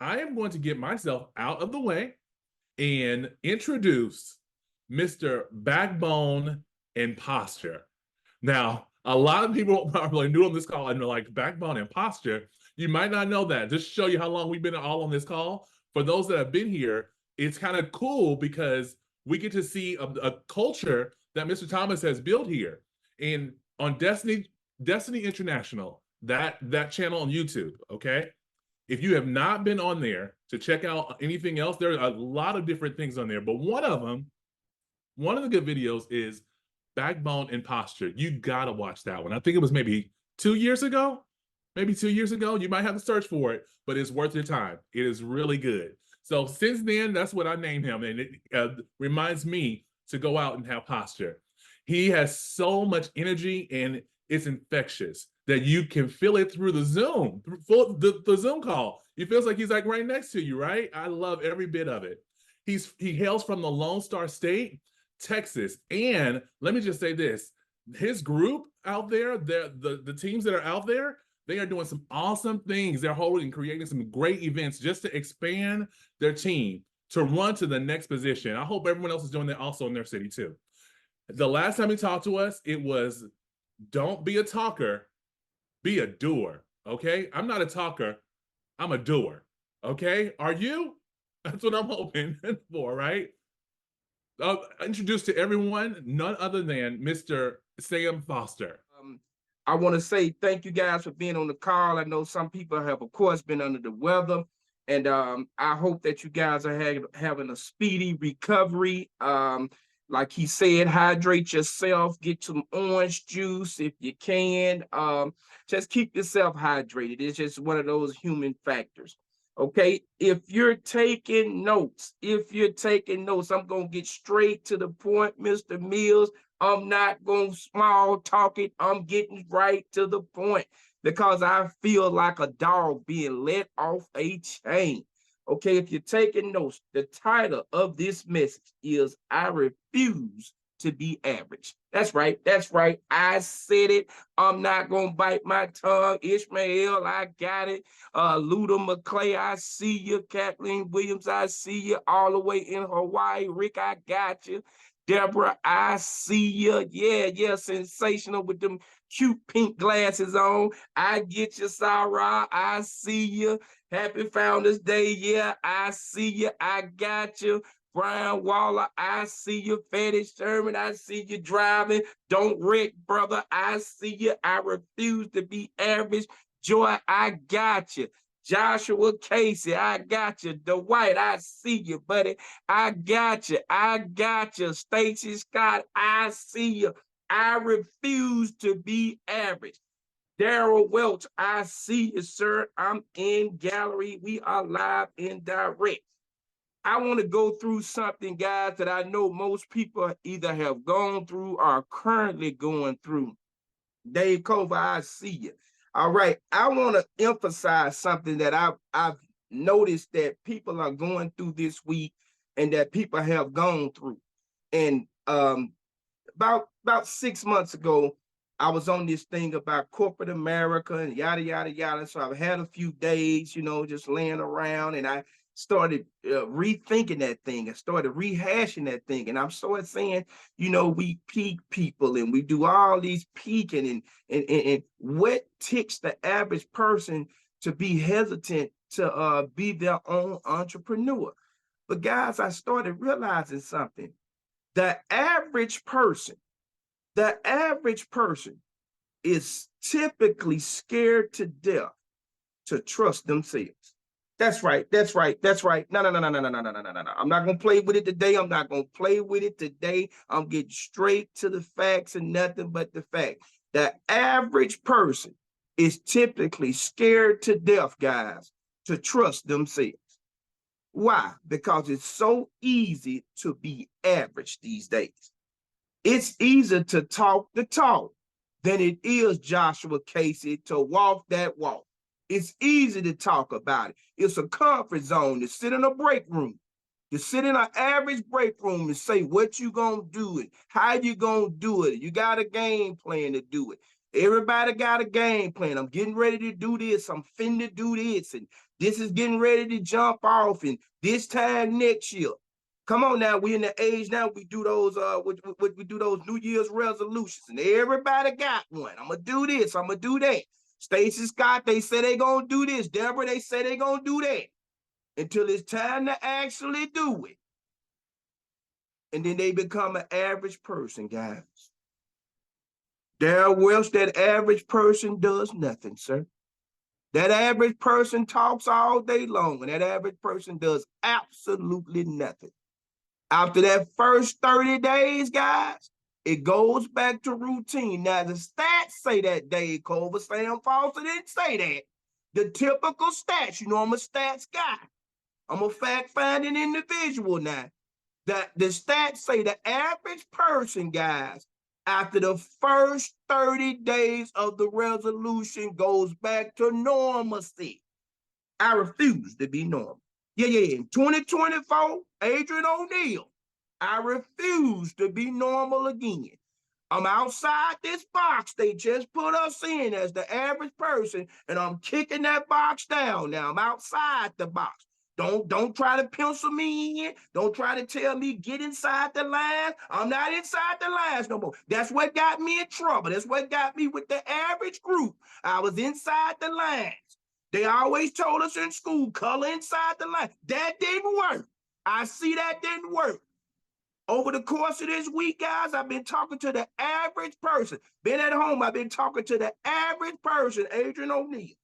I am going to get myself out of the way and introduce Mr. Backbone Imposter. Now, a lot of people are probably new on this call and they're like, Backbone Imposter. You might not know that. Just to show you how long we've been all on this call. For those that have been here, it's kind of cool because we get to see a culture that Mr. Thomas has built here. And on Destiny International, that channel on YouTube, okay? If you have not been on there to check out anything else, there are a lot of different things on there, but one of the good videos is Backbone Imposture. You gotta watch that one. I think it was maybe 2 years ago. Maybe 2 years ago. You might have to search for it, but it's worth your time. It is really good. So since then, that's what I named him, and it reminds me to go out and have posture. He has so much energy, and it's infectious that you can feel it through the Zoom, the Zoom call. It feels like he's like right next to you, right? I love every bit of it. He hails from the Lone Star State, Texas. And let me just say this, his group out there, the teams that are out there, they are doing some awesome things. They're holding, creating some great events just to expand their team to run to the next position. I hope everyone else is doing that also in their city too. The last time he talked to us, it was don't be a talker, be a doer. Okay. I'm not a talker, I'm a doer. Okay. Are you? That's what I'm hoping for, right? Introduced to everyone, none other than Mr. Sam Foster. I want to say thank you guys for being on the call. I know some people have, of course, been under the weather, and I hope that you guys are having a speedy recovery. Like he said, hydrate yourself, get some orange juice if you can. Just keep yourself hydrated. It's just one of those human factors. Okay, if you're taking notes, I'm going to get straight to the point, Mr. Mills. I'm not going to small talk it. I'm getting right to the point because I feel like a dog being let off a chain. Okay, if you're taking notes, the title of this message is I Refuse to Be Average. That's right. That's right. I said it. I'm not going to bite my tongue. Ishmael, I got it. Luda McClay, I see you. Kathleen Williams, I see you. All the way in Hawaii. Rick, I got you. Deborah, I see you. Yeah, sensational with them cute pink glasses on. I get you, Sarah. I see you. Happy Founders Day. Yeah, I see you. I got you. Brian Waller, I see you. Fetty Sherman, I see you driving. Don't wreck, brother. I see you. I refuse to be average. Joy, I got you. Joshua Casey, I got you. Dwight, I see you, buddy. I got you. I got you. Stacy Scott, I see you. I refuse to be average. Daryl Welch, I see you, sir. I'm in gallery. We are live and direct. I want to go through something, guys, that I know most people either have gone through or are currently going through. Dave Cover, I see you. All right, I want to emphasize something that I've noticed that people are going through this week and that people have gone through. And about 6 months ago, I was on this thing about corporate America and yada, yada, yada. So I've had a few days, just laying around, and I started rethinking that thing. I started rehashing that thing. And I'm started saying, we peak people and we do all these peaking and what ticks the average person to be hesitant to be their own entrepreneur. But guys, I started realizing something. The average person is typically scared to death to trust themselves. That's right. No. I'm not going to play with it today. I'm getting straight to the facts and nothing but the fact. The average person is typically scared to death, guys, to trust themselves. Why? Because it's so easy to be average these days. It's easier to talk the talk than it is, Joshua Casey, to walk that walk. It's easy to talk about it. It's a comfort zone to sit in a break room, to sit in an average break room and say what you gonna do it, how you gonna do it. You got a game plan to do it. Everybody got a game plan. I'm getting ready to do this. I'm finna do this. And This is getting ready to jump off, and this time next year. Come on now, we in the age now we do those we do those New Year's resolutions, and everybody got one. I'm gonna do this, I'm gonna do that. Stacey Scott, they say they gonna do this. Deborah, they say they gonna do that. Until it's time to actually do it. And then they become an average person, guys. Darrell Welch, that average person does nothing, sir. That average person talks all day long, and that average person does absolutely nothing. After that first 30 days, guys, it goes back to routine. Now, the stats say that, Dave Culver. Sam Foster didn't say that. The typical stats, you know, I'm a stats guy. I'm a fact-finding individual now. That the stats say the average person, guys, after the first 30 days of the resolution goes back to normalcy. I refuse to be normal. Yeah. In 2024, Adrian O'Neal, I refuse to be normal again. I'm outside this box they just put us in as the average person, and I'm kicking that box down now. I'm outside the box. Don't try to pencil me in. Don't try to tell me get inside the lines. I'm not inside the lines no more. That's what got me in trouble. That's what got me with the average group. I was inside the lines. They always told us in school, color inside the line. That didn't work. I see that didn't work. Over the course of this week, guys, I've been talking to the average person. Been at home, I've been talking to the average person, Adrian O'Neal.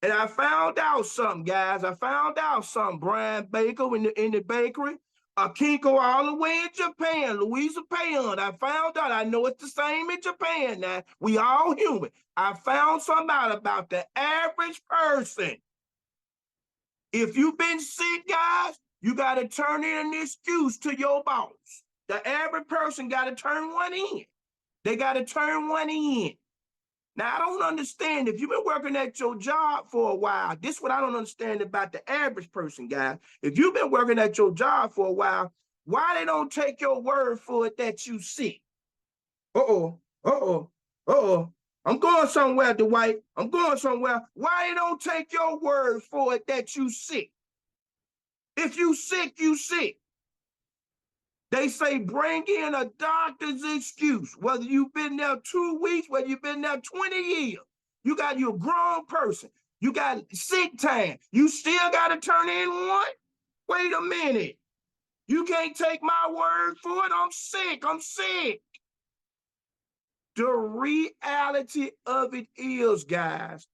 And I found out something, guys. I found out something. Brian Baker in the bakery. Kinko all the way in Japan. Louisa Payon. I found out. I know it's the same in Japan now. We all human. I found something out about the average person. If you've been sick, guys, you got to turn in an excuse to your boss. The average person got to turn one in. They got to turn one in. Now, I don't understand if you've been working at your job for a while. This is what I don't understand about the average person, guys. If you've been working at your job for a while, why they don't take your word for it that you sick? I'm going somewhere, Dwight. I'm going somewhere. Why they don't take your word for it that you sick? If you sick, you sick. They say bring in a doctor's excuse, whether you've been there 2 weeks, whether you've been there 20 years. You got your grown person. You got sick time. You still got to turn in one? Wait a minute. You can't take my word for it. I'm sick. I'm sick. The reality of it is, guys,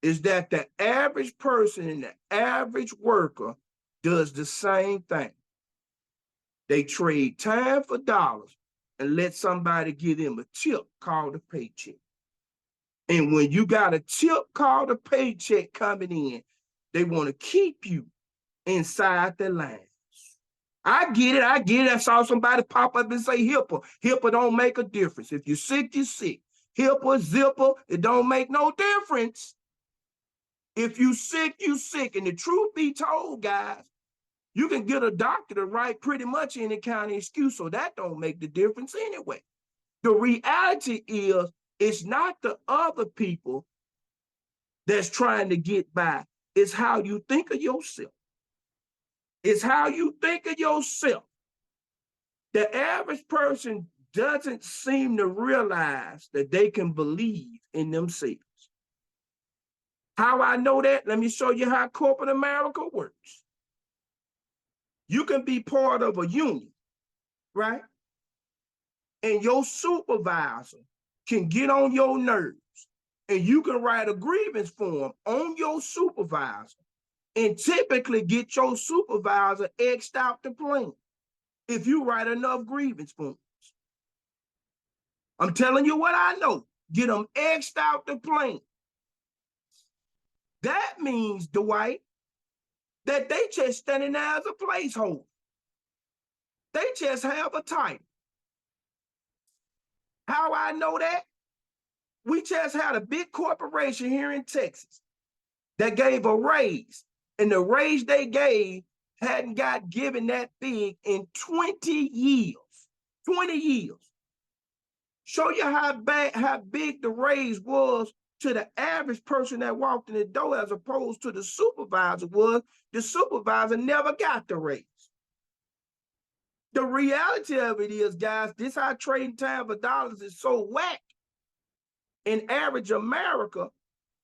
is that the average person and the average worker does the same thing. They trade time for dollars and let somebody give them a tip called a paycheck. And when you got a tip called a paycheck coming in, they want to keep you inside the lines. I get it. I saw somebody pop up and say HIPAA. HIPAA don't make a difference. If you're sick, you're sick. HIPAA, zipper, it don't make no difference. If you sick, you sick. And the truth be told, guys, you can get a doctor to write pretty much any kind of excuse, so that don't make the difference anyway. The reality is, it's not the other people that's trying to get by. It's how you think of yourself. It's how you think of yourself. The average person doesn't seem to realize that they can believe in themselves. How I know that? Let me show you how corporate America works. You can be part of a union, right? And your supervisor can get on your nerves, and you can write a grievance form on your supervisor and typically get your supervisor X'd out the plane if you write enough grievance forms. I'm telling you what I know. Get them X'd out the plane. That means, Dwight, that they just standing there as a placeholder. They just have a title. How I know that? We just had a big corporation here in Texas that gave a raise, and the raise they gave hadn't got given that big in 20 years. 20 years. Show you how big the raise was to the average person that walked in the door as opposed to the supervisor was the supervisor never got the raise. The reality of it is, guys, this how trading time for dollars is so whack in average America.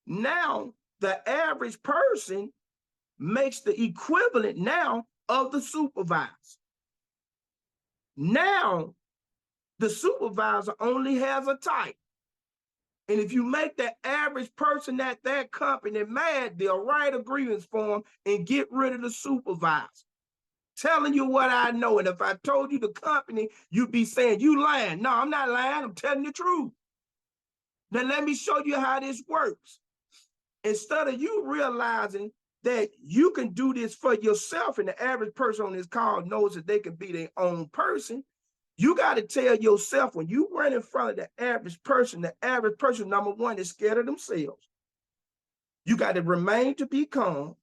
Now, the average person makes the equivalent now of the supervisor. Now, the supervisor only has a title. And if you make the average person at that company mad, they'll write a grievance form and get rid of the supervisor. Telling you what I know. And if I told you the company, you'd be saying, you lying. No, I'm not lying. I'm telling the truth. Now, let me show you how this works. Instead of you realizing that you can do this for yourself, and the average person on this call knows that they can be their own person, you got to tell yourself when you run in front of the average person, number one, is scared of themselves. You got to remain to be calm.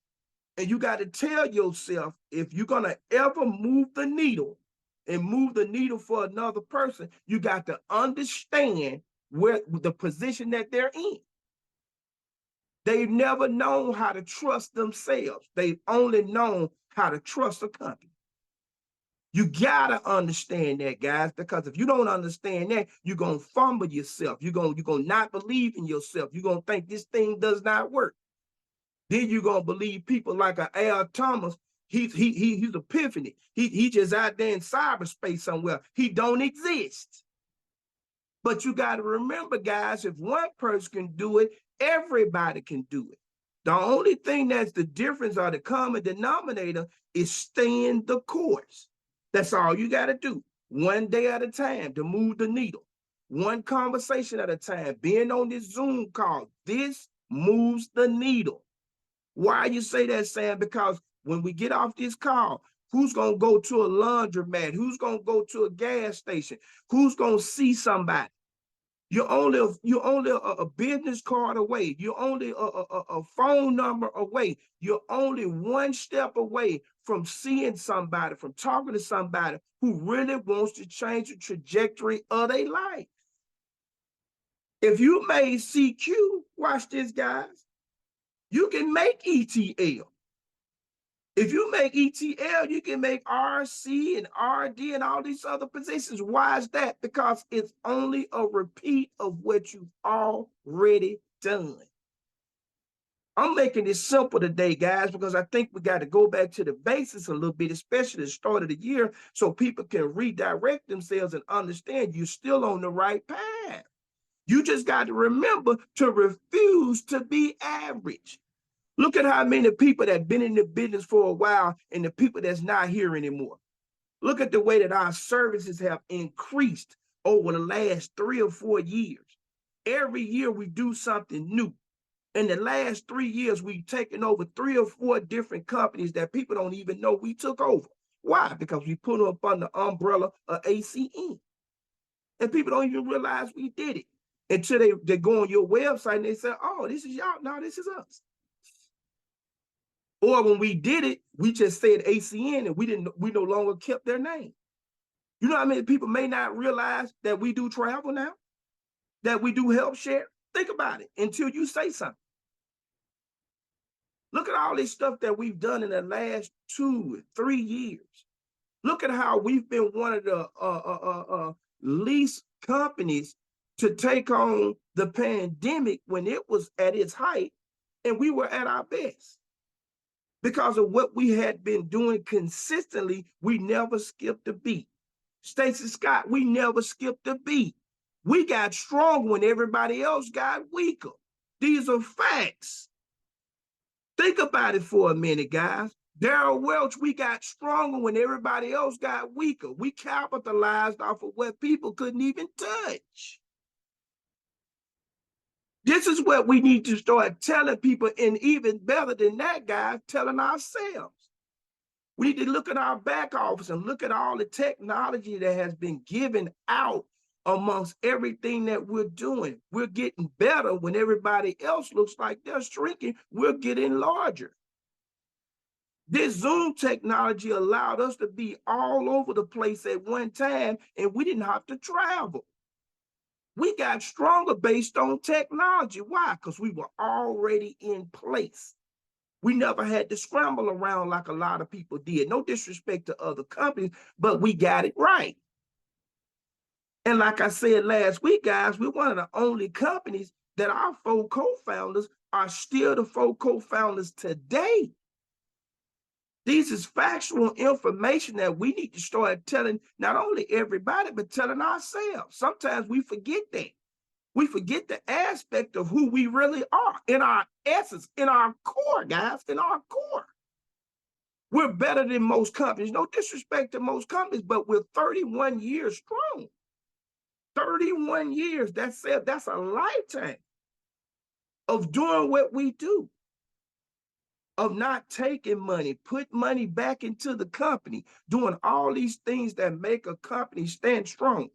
And you got to tell yourself, if you're going to ever move the needle and move the needle for another person, you got to understand where the position that they're in. They've never known how to trust themselves. They've only known how to trust a company. You got to understand that, guys, because if you don't understand that, you're going to fumble yourself. You're going to not believe in yourself. You're going to think this thing does not work. Then you're gonna believe people like a Al Thomas. He's epiphany. He just out there in cyberspace somewhere. He don't exist. But you got to remember, guys, if one person can do it, everybody can do it. The only thing that's the difference or the common denominator is staying the course. That's all you got to do. One day at a time to move the needle. One conversation at a time. Being on this Zoom call, this moves the needle. Why you say that, Sam? Because when we get off this call, who's going to go to a laundromat? Who's going to go to a gas station? Who's going to see somebody? You're only a business card away. You're only a phone number away. You're only one step away from seeing somebody, from talking to somebody who really wants to change the trajectory of their life. If you made CQ, watch this, guys. You can make ETL. If you make ETL, you can make RC and RD and all these other positions. Why is that? Because it's only a repeat of what you've already done. I'm making this simple today, guys, because I think we got to go back to the basics a little bit, especially the start of the year, so people can redirect themselves and understand you're still on the right path. You just got to remember to refuse to be average. Look at how many people that have been in the business for a while and the people that's not here anymore. Look at the way that our services have increased over the last 3 or 4 years. Every year we do something new. In the last 3 years, we've taken over 3 or 4 different companies that people don't even know we took over. Why? Because we put them up under the umbrella of ACN. And people don't even realize we did it until they go on your website and they say, oh, this is y'all. No, this is us. Or when we did it, we just said ACN and we no longer kept their name. You know how many people may not realize that we do travel now? That we do help share? Think about it until you say something. Look at all this stuff that we've done in the last 2 or 3 years. Look at how we've been one of the least companies to take on the pandemic when it was at its height, and we were at our best. Because of what we had been doing consistently, we never skipped a beat. Stacey Scott, we never skipped a beat. We got strong when everybody else got weaker. These are facts. Think about it for a minute, guys. Darrell Welch, we got stronger when everybody else got weaker. We capitalized off of what people couldn't even touch. This is what we need to start telling people, and even better than that, guys, telling ourselves. We need to look at our back office and look at all the technology that has been given out amongst everything that we're doing. We're getting better when everybody else looks like they're shrinking. We're getting larger. This Zoom technology allowed us to be all over the place at one time, and we didn't have to travel. We got stronger based on technology. Why? Because we were already in place. We never had to scramble around like a lot of people did. No disrespect to other companies, but we got it right. And like I said last week, guys, we're one of the only companies that our 4 co-founders are still the 4 co-founders today. This is factual information that we need to start telling not only everybody, but telling ourselves. Sometimes we forget that. We forget the aspect of who we really are in our essence, in our core, guys, in our core. We're better than most companies. No disrespect to most companies, but we're 31 years strong. 31 years, that's a lifetime of doing what we do, of not taking money, put money back into the company, doing all these things that make a company stand strong.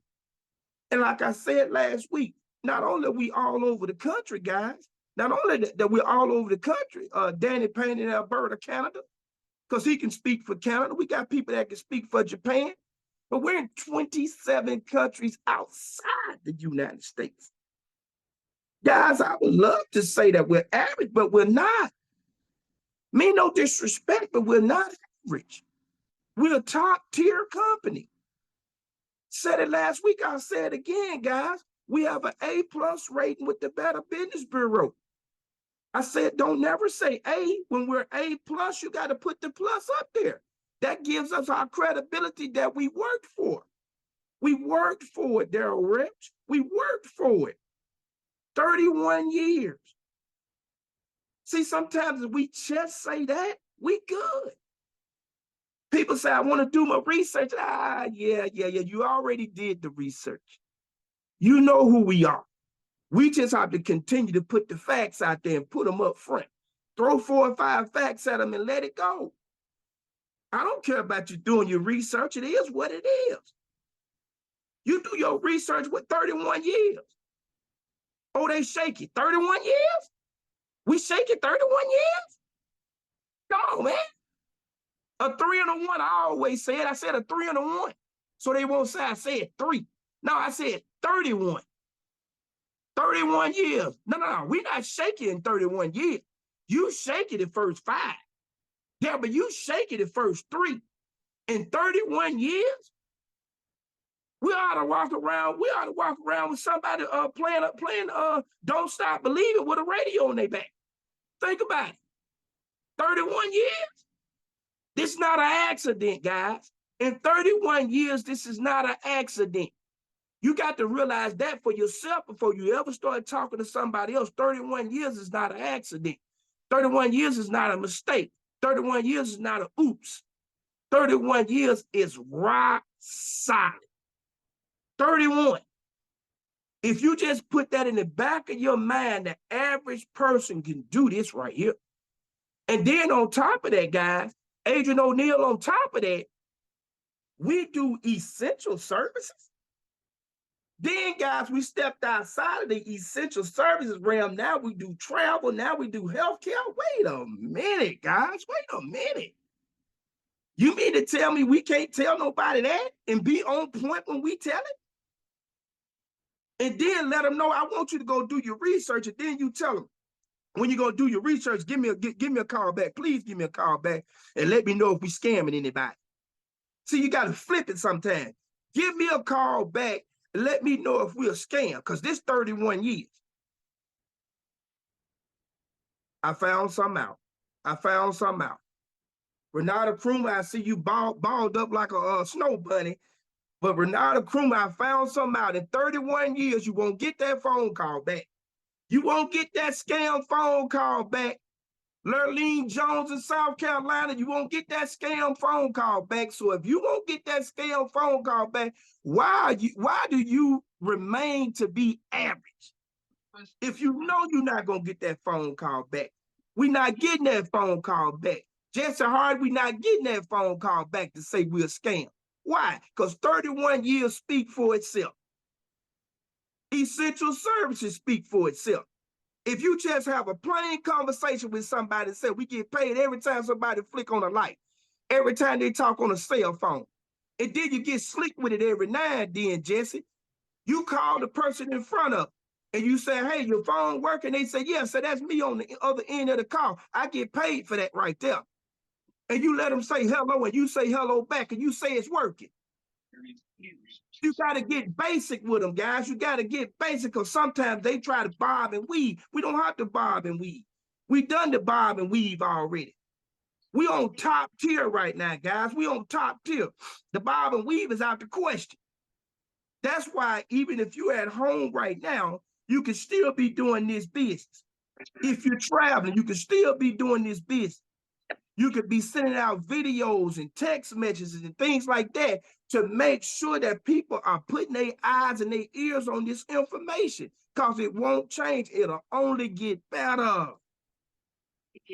And like I said last week, not only are we all over the country, guys, not only that we're all over the country, Danny Payne in Alberta, Canada, because he can speak for Canada. We got people that can speak for Japan, but we're in 27 countries outside the United States. Guys, I would love to say that we're average, but we're not. Mean no disrespect, but we're not average. We're a top tier company. Said it last week, I'll say it again, guys. We have an A+ rating with the Better Business Bureau. I said, don't never say A. When we're A+, you got to put the plus up there. That gives us our credibility that we worked for. We worked for it, Daryl Rich. We worked for it. 31 years. See, sometimes if we just say that, we good. People say, I want to do my research. Yeah. You already did the research. You know who we are. We just have to continue to put the facts out there and put them up front. Throw 4 or 5 facts at them and let it go. I don't care about you doing your research. It is what it is. You do your research with 31 years. Oh, they shake it. 31 years? We shake it 31 years? Come on, man. A 3 and a 1, I always say it. I said a 3 and a 1. So they won't say I said 3. No, I said 31. 31 years. No. We're not shaking in 31 years. You shake it the first 5. Yeah, but you shake it the first 3. In 31 years, we ought to walk around with somebody playing Don't Stop Believing with a radio on their back. Think about it. 31 years? This is not an accident, guys. In 31 years, this is not an accident. You got to realize that for yourself before you ever start talking to somebody else. 31 years is not an accident. 31 years is not a mistake. 31 years is not an oops. 31 years is rock solid. 31. If you just put that in the back of your mind, the average person can do this right here. And then on top of that, guys, Adrian O'Neal, on top of that, we do essential services. Then, guys, we stepped outside of the essential services realm. Now we do travel. Now we do healthcare. Wait a minute, guys. Wait a minute. You mean to tell me we can't tell nobody that and be on point when we tell it? And then let them know, I want you to go do your research, and then you tell them, when you go do your research, give me a call back. Please give me a call back and let me know if we scamming anybody. See, you got to flip it sometimes. Give me a call back and let me know if we're a scam, because this 31 years. I found something out. Renata Krumah, I see you balled up like a snow bunny. But Renata Krumah, I found something out. In 31 years, you won't get that phone call back. You won't get that scam phone call back. Lurleen Jones in South Carolina, you won't get that scam phone call back. So if you won't get that scam phone call back, why do you remain to be average? If you know you're not going to get that phone call back, we're not getting that phone call back. Jesse Hard, we're not getting that phone call back to say we're a scam. Why? Because 31 years speak for itself. Essential services speak for itself. If you just have a plain conversation with somebody and say we get paid every time somebody flick on a light, every time they talk on a cell phone, and then you get slick with it every now and then, Jesse, You call the person in front of, and you say, hey, your phone working? They say, yeah. So that's me on the other end of the call. I get paid for that right there. And you let them say hello, and you say hello back, and you say it's working. You got to get basic with them, guys. You got to get basic, because sometimes they try to bob and weave. We don't have to bob and weave. We done the bob and weave already. We on top tier right now, guys. We on top tier. The bob and weave is out the question. That's why even if you're at home right now, you can still be doing this business. If you're traveling, you can still be doing this business. You could be sending out videos and text messages and things like that to make sure that people are putting their eyes and their ears on this information, because it won't change. It'll only get better.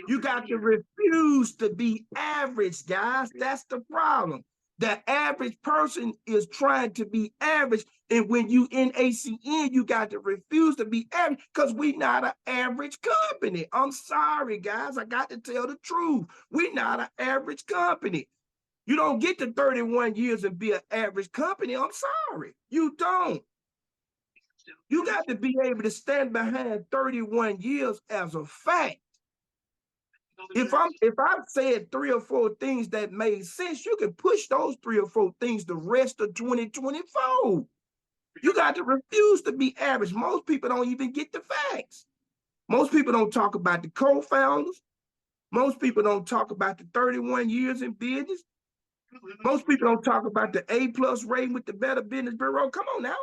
You got to refuse to be average, guys. That's the problem. The average person is trying to be average. And when you in ACN, you got to refuse to be average, because we're not an average company. I'm sorry, guys. I got to tell the truth. We're not an average company. You don't get to 31 years and be an average company. I'm sorry. You don't. You got to be able to stand behind 31 years as a fact. If I've said 3 or 4 things that made sense, you can push those 3 or 4 things the rest of 2024. You got to refuse to be average. Most people don't even get the facts. Most people don't talk about the co-founders. Most people don't talk about the 31 years in business. Most people don't talk about the A+ rating with the Better Business Bureau. Come on now.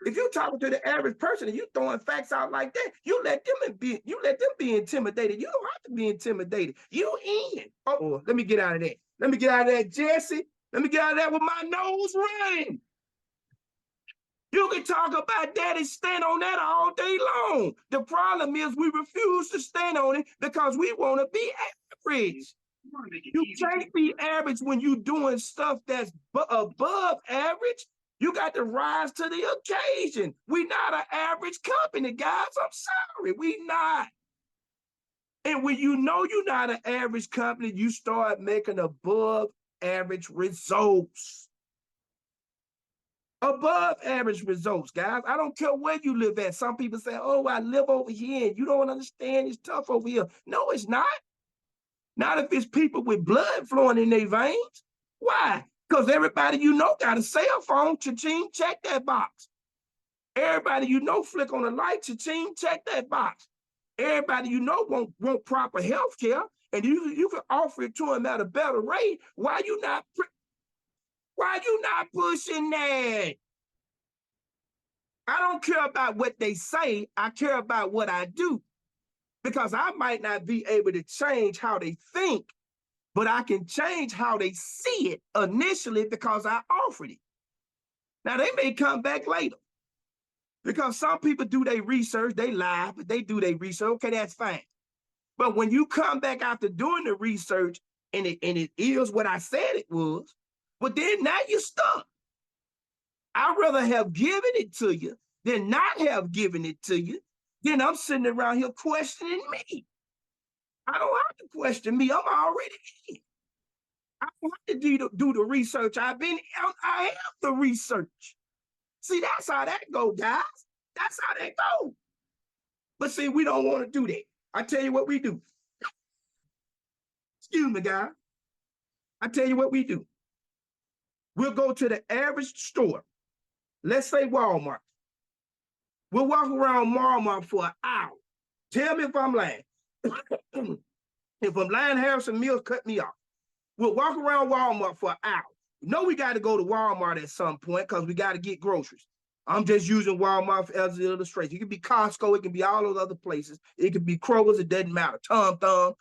If you're talking to the average person and you throwing facts out like that, you let them be intimidated. You don't have to be intimidated. You in. Oh, let me get out of that. Let me get out of that, Jesse. Let me get out of that with my nose running. You can talk about that and stand on that all day long. The problem is we refuse to stand on it because we want to be average. You can't be average when you're doing stuff that's above average. You got to rise to the occasion. We're not an average company, guys. I'm sorry, we not. And when you know you're not an average company, you start making above average results. Above average results, guys. I don't care where you live at. Some people say, oh, I live over here and you don't understand, it's tough over here. No, it's not. Not if it's people with blood flowing in their veins. Why? Because everybody you know got a cell phone, cha-ching, check that box. Everybody you know flick on a light, cha-ching, check that box. Everybody you know want proper health care, and you can offer it to them at a better rate. Why you not pushing that? I don't care about what they say. I care about what I do, because I might not be able to change how they think, but I can change how they see it initially because I offered it. Now, they may come back later because some people do their research, they lie, but they do their research. Okay, that's fine. But when you come back after doing the research and it is what I said it was, but then now you're stuck. I'd rather have given it to you than not have given it to you. Then I'm sitting around here questioning me. I don't have to question me. I'm already in. I don't have to do the research. I have the research. See, that's how that go, guys. That's how that go. But see, we don't want to do that. I tell you what we do. Excuse me, guys. I tell you what we do. We'll go to the average store. Let's say Walmart. We'll walk around Walmart for an hour. Tell me if I'm lying. If I'm lying, Harrison Mills, cut me off. We'll walk around Walmart for an hour. You know we got to go to Walmart at some point because we got to get groceries. I'm just using Walmart as an illustration. It can be Costco. It can be all those other places. It can be Kroger's. It doesn't matter. Tom Thumb.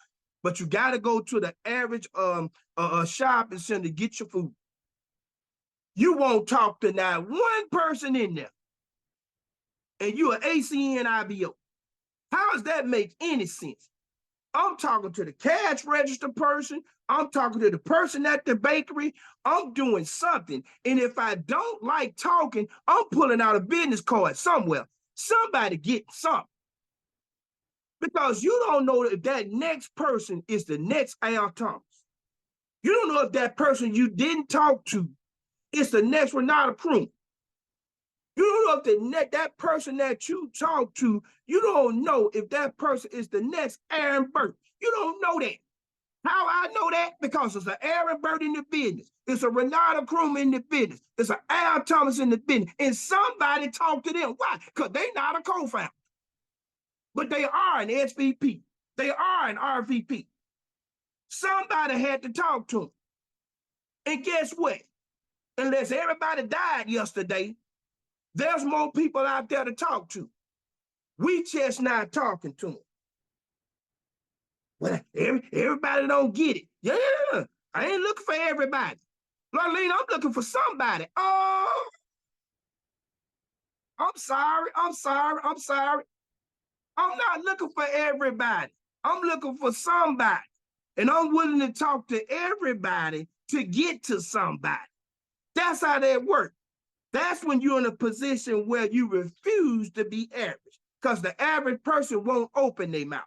But you got to go to the average shopping center to get your food. You won't talk to not one person in there. And you're an ACN IBO. How does that make any sense? I'm talking to the cash register person. I'm talking to the person at the bakery. I'm doing something. And if I don't like talking, I'm pulling out a business card somewhere. Somebody get something. Because you don't know if that next person is the next Al Thomas. You don't know if that person you didn't talk to is the next Renata Kroon. You don't know if that person that you talk to, you don't know if that person is the next Aaron Burr. You don't know that. How I know that? Because it's an Aaron Burr in the business. It's a Renata Krumah in the business. It's an Al Thomas in the business. And somebody talk to them. Why? Because they're not a co-founder. But they are an SVP. They are an RVP. Somebody had to talk to them. And guess what? Unless everybody died yesterday, there's more people out there to talk to. We just not talking to them. Well, everybody don't get it. Yeah, I ain't looking for everybody. Lorleen, I'm looking for somebody. Oh, I'm sorry. I'm not looking for everybody. I'm looking for somebody. And I'm willing to talk to everybody to get to somebody. That's how that works. That's when you're in a position where you refuse to be average, because the average person won't open their mouth.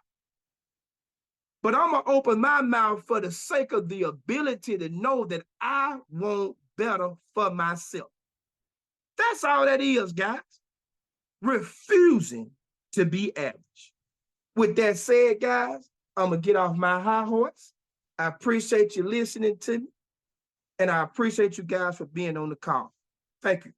But I'm going to open my mouth for the sake of the ability to know that I want better for myself. That's all that is, guys. Refusing to be average. With that said, guys, I'm going to get off my high horse. I appreciate you listening to me, and I appreciate you guys for being on the call. Thank you.